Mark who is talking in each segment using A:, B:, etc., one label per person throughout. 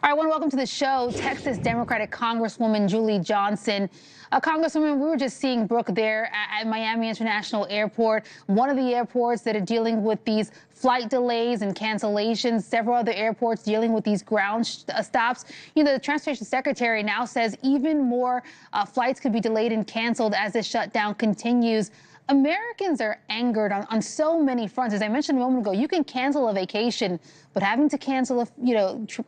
A: All right, I want to welcome to the show Texas Democratic Congresswoman Julie Johnson. Congresswoman, we were just seeing Brooke there at Miami International Airport, one of the airports that are dealing with these flight delays and cancellations. Several other airports dealing with these ground stops. You know, the Transportation Secretary now says even more flights could be delayed and canceled as this shutdown continues. Americans are angered on so many fronts. As I mentioned a moment ago, you can cancel a vacation, but having to cancel,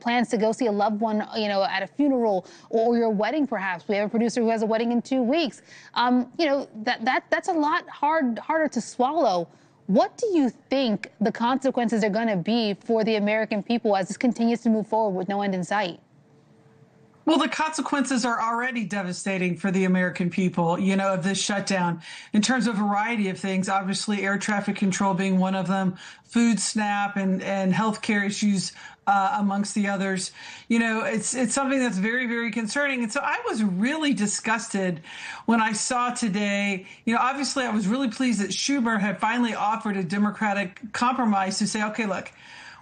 A: plans to go see a loved one, at a funeral or your wedding, perhaps. We have a producer who has a wedding in 2 weeks. That's a lot harder to swallow. What do you think the consequences are going to be for the American people as this continues to move forward with no end in sight?
B: Well, the consequences are already devastating for the American people, of this shutdown in terms of a variety of things. Obviously, air traffic control being one of them, food SNAP and healthcare issues amongst the others. It's something that's very, very concerning. And so I was really disgusted when I saw today, obviously I was really pleased that Schumer had finally offered a Democratic compromise to say, okay, look,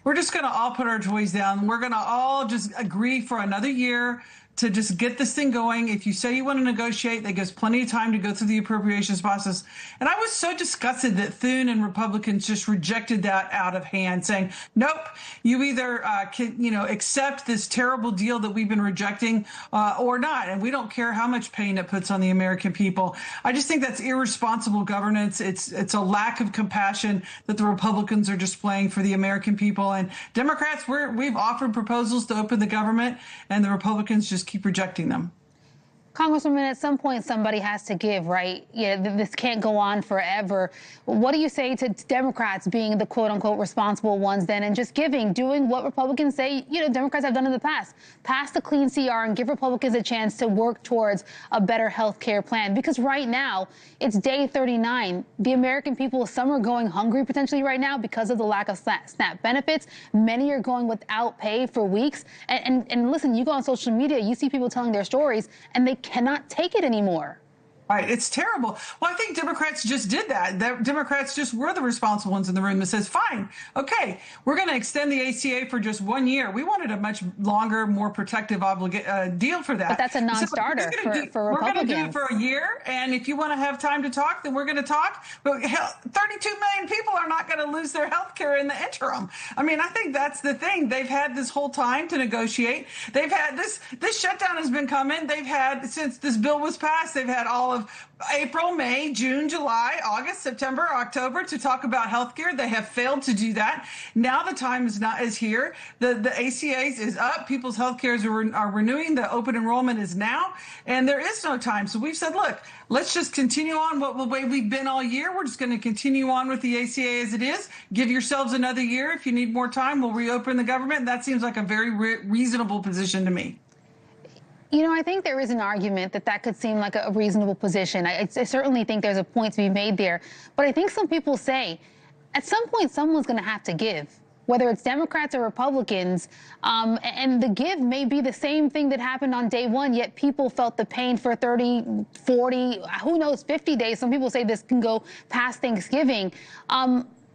B: we're just going to all put our toys down. We're going to all just agree for another year to just get this thing going. If you say you want to negotiate, that gives plenty of time to go through the appropriations process. And I was so disgusted that Thune and Republicans just rejected that out of hand, saying, nope, you either accept this terrible deal that we've been rejecting or not. And we don't care how much pain it puts on the American people. I just think that's irresponsible governance. It's a lack of compassion that the Republicans are displaying for the American people. And Democrats, we've offered proposals to open the government, and the Republicans just keep rejecting them.
A: Congresswoman, at some point, somebody has to give, right? This can't go on forever. What do you say to Democrats being the quote unquote responsible ones then and just doing what Republicans say, Democrats have done in the past, pass the clean CR and give Republicans a chance to work towards a better health care plan? Because right now it's day 39. The American people, some are going hungry potentially right now because of the lack of SNAP benefits. Many are going without pay for weeks. And listen, you go on social media, you see people telling their stories and they cannot take it anymore.
B: Right. It's terrible. Well, I think Democrats just did that. Democrats just were the responsible ones in the room that says, fine, okay, we're going to extend the ACA for just 1 year. We wanted a much longer, more protective deal for that.
A: But that's a non-starter for Republicans.
B: We're going to do it for a year. And if you want to have time to talk, then we're going to talk. But 32 million people are not going to lose their health care in the interim. I mean, I think that's the thing. They've had this whole time to negotiate. They've had this shutdown has been coming. They've had, since this bill was passed, they've had all of April, May, June, July, August, September, October to talk about health care. They have failed to do that. Now the time is here. The ACA is up. People's health cares are renewing. The open enrollment is now, and there is no time. So we've said, look, let's just continue on the way we've been all year. We're just going to continue on with the ACA as it is. Give yourselves another year. If you need more time, we'll reopen the government. That seems like a very reasonable position to me.
A: I think there is an argument that could seem like a reasonable position. I certainly think there's a point to be made there. But I think some people say at some point someone's going to have to give, whether it's Democrats or Republicans. And the give may be the same thing that happened on day one, yet people felt the pain for 30, 40, who knows, 50 days. Some people say this can go past Thanksgiving.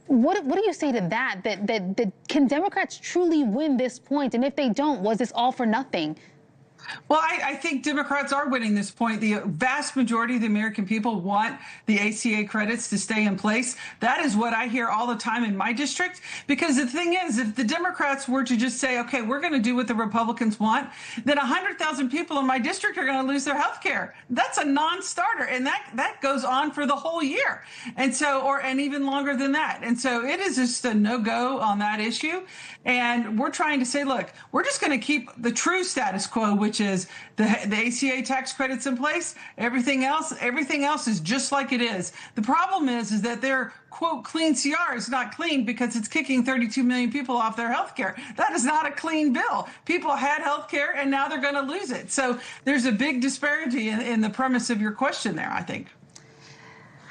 A: What do you say to that? That can Democrats truly win this point? And if they don't, was this all for nothing?
B: Well, I think Democrats are winning this point. The vast majority of the American people want the ACA credits to stay in place. That is what I hear all the time in my district. Because the thing is, if the Democrats were to just say, okay, we're going to do what the Republicans want, then 100,000 people in my district are going to lose their health care. That's a non-starter. And that goes on for the whole year. And so, and even longer than that. And so it is just a no-go on that issue. And we're trying to say, look, we're just going to keep the true status quo, which is the ACA tax credits in place. Everything else is just like it is. The problem is that their quote clean CR is not clean because it's kicking 32 million people off their health care. That is not a clean bill. People had health care and now they're going to lose it. So there's a big disparity in the premise of your question there, I think.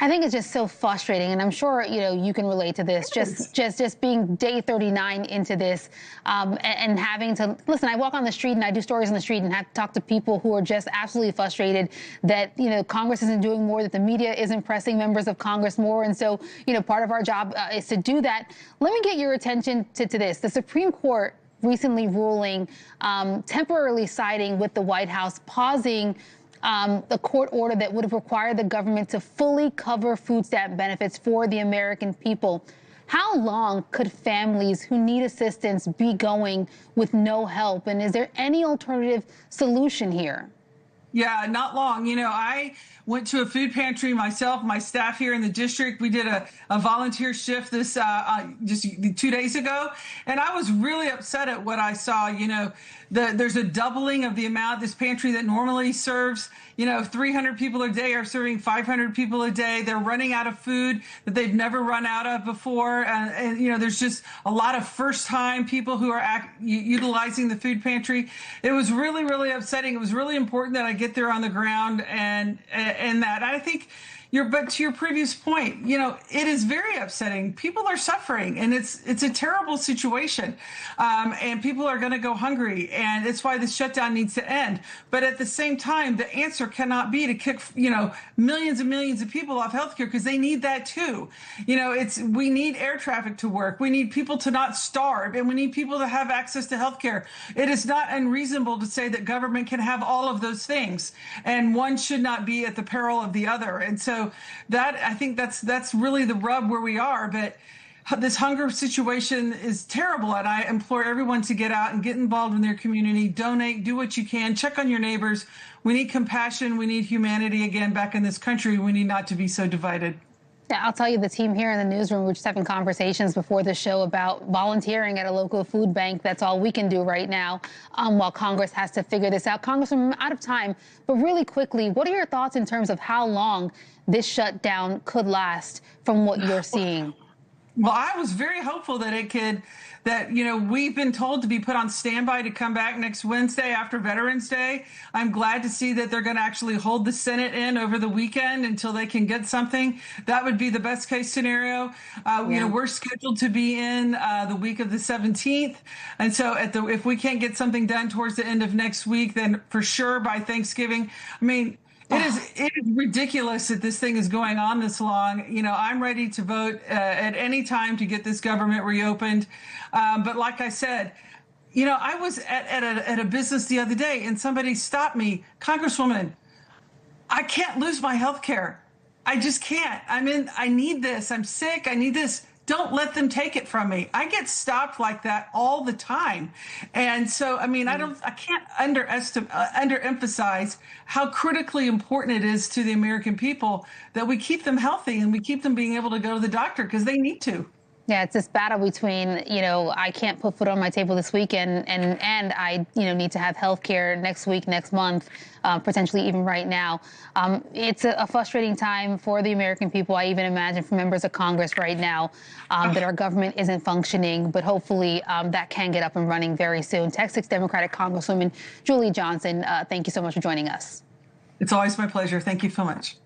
A: I think it's just so frustrating, and I'm sure you can relate to this. Just being day 39 into this, and having to listen. I walk on the street and I do stories on the street and have to talk to people who are just absolutely frustrated that Congress isn't doing more, that the media isn't pressing members of Congress more, and so part of our job is to do that. Let me get your attention to this. The Supreme Court recently ruling, temporarily siding with the White House, pausing the court order that would have required the government to fully cover food stamp benefits for the American people. How long could families who need assistance be going with no help? And is there any alternative solution here?
B: Yeah, not long. I went to a food pantry myself, my staff here in the district. We did a volunteer shift this just 2 days ago, and I was really upset at what I saw. There's a doubling of the amount. This pantry that normally serves 300 people a day are serving 500 people a day. They're running out of food that they've never run out of before. And there's just a lot of first-time people who are utilizing the food pantry. It was really, really upsetting. It was really important that I get there on the ground and that. I think but to your previous point, it is very upsetting. People are suffering, and it's a terrible situation, and people are going to go hungry, and it's why the shutdown needs to end. But at the same time, the answer cannot be to kick millions and millions of people off healthcare, because they need that too. We need air traffic to work. We need people to not starve, and we need people to have access to healthcare. It is not unreasonable to say that government can have all of those things, and one should not be at the peril of the other. And so I think that's really the rub where we are. But this hunger situation is terrible, and I implore everyone to get out and get involved in their community, donate, do what you can, check on your neighbors. We need compassion. We need humanity again back in this country. We need not to be so divided.
A: Yeah, I'll tell you, the team here in the newsroom, we're just having conversations before the show about volunteering at a local food bank. That's all we can do right now while Congress has to figure this out. Congresswoman, I'm out of time, but really quickly, what are your thoughts in terms of how long this shutdown could last from what you're seeing?
B: Well, I was very hopeful that we've been told to be put on standby to come back next Wednesday after Veterans Day. I'm glad to see that they're going to actually hold the Senate in over the weekend until they can get something. That would be the best case scenario. We're scheduled to be in the week of the 17th. And so if we can't get something done towards the end of next week, then for sure by Thanksgiving, it is ridiculous that this thing is going on this long. I'm ready to vote at any time to get this government reopened. But like I said, I was at a business the other day, and somebody stopped me. Congresswoman, I can't lose my health care. I just can't. I need this. I'm sick. I need this. Don't let them take it from me. I get stopped like that all the time. And so, I can't underemphasize how critically important it is to the American people that we keep them healthy and we keep them being able to go to the doctor, because they need to.
A: Yeah, it's this battle between, I can't put food on my table this weekend and I, need to have health care next week, next month, potentially even right now. It's a frustrating time for the American people. I even imagine for members of Congress right now that our government isn't functioning, but hopefully that can get up and running very soon. Texas Democratic Congresswoman Julie Johnson, thank you so much for joining us.
B: It's always my pleasure. Thank you so much.